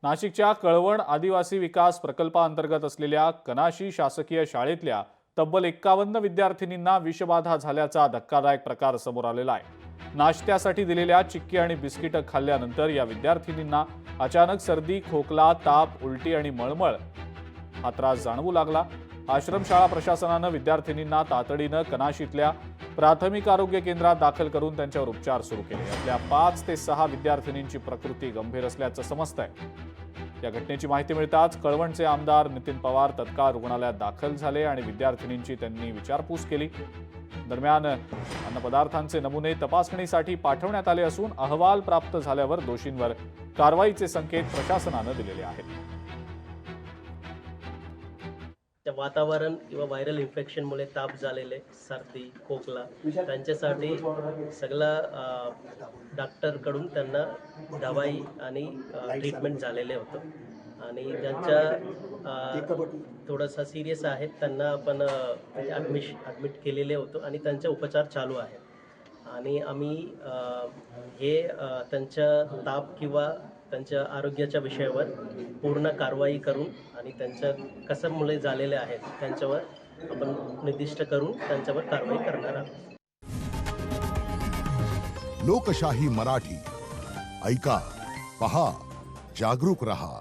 नाशिकच्या कळवण आदिवासी विकास प्रकल्पाअंतर्गत असलेल्या कनाशी शासकीय शाळेतल्या तब्बल 51 विद्यार्थिनींना विषबाधा झाल्याचा धक्कादायक प्रकार समोर आलेला आहे। नाश्त्यासाठी दिलेल्या चिक्की आणि बिस्किटं खाल्ल्यानंतर या विद्यार्थिनींना अचानक सर्दी, खोकला, ताप, उलटी आणि मळमळ हा त्रास जाणवू लागला। आश्रमशाळा प्रशासनानं विद्यार्थिनींना तातडीनं कनाशीतल्या प्राथमिक आरोग्य केंद्रात दाखल करून त्यांच्यावर उपचार सुरू केले। यातल्या 5 ते 6 विद्यार्थिनींची प्रकृती गंभीर असल्याचं समजतंय। या घटनेची माहिती मिळताच कळवणचे आमदार नितीन पवार तत्काळ रुग्णालयात दाखल झाले आणि विद्यार्थिनींची त्यांनी विचारपूस केली। दरम्यान अन्नपदार्थांचे नमुने तपासणीसाठी पाठवण्यात आले असून अहवाल प्राप्त झाल्यावर दोषींवर कारवाईचे संकेत प्रशासनानं दिलेले आहेत। वातावरण किंवा व्हायरल इन्फेक्शनमुळे ताप झालेले, सर्दी, खोकला त्यांच्यासाठी सगळं डॉक्टरकडून त्यांना दवाई आणि ट्रीटमेंट झालेले होतं आणि ज्यांच्या थोडंसं सिरियस आहेत त्यांना आपण ॲडमिट केलेले होतो आणि त्यांचे उपचार चालू आहेत आणि आम्ही हे त्यांच्या ताप किंवा त्यांच्या आरोग्याच्या विषयावर पूर्ण कारवाई करून आणि त्यांच्या कशामुळे झालेले आहेत त्यांच्यावर आपण निर्दिष्ट करून त्यांच्यावर कारवाई करणार आहोत। लोकशाही मराठी ऐका, पहा, जागरूक रहा।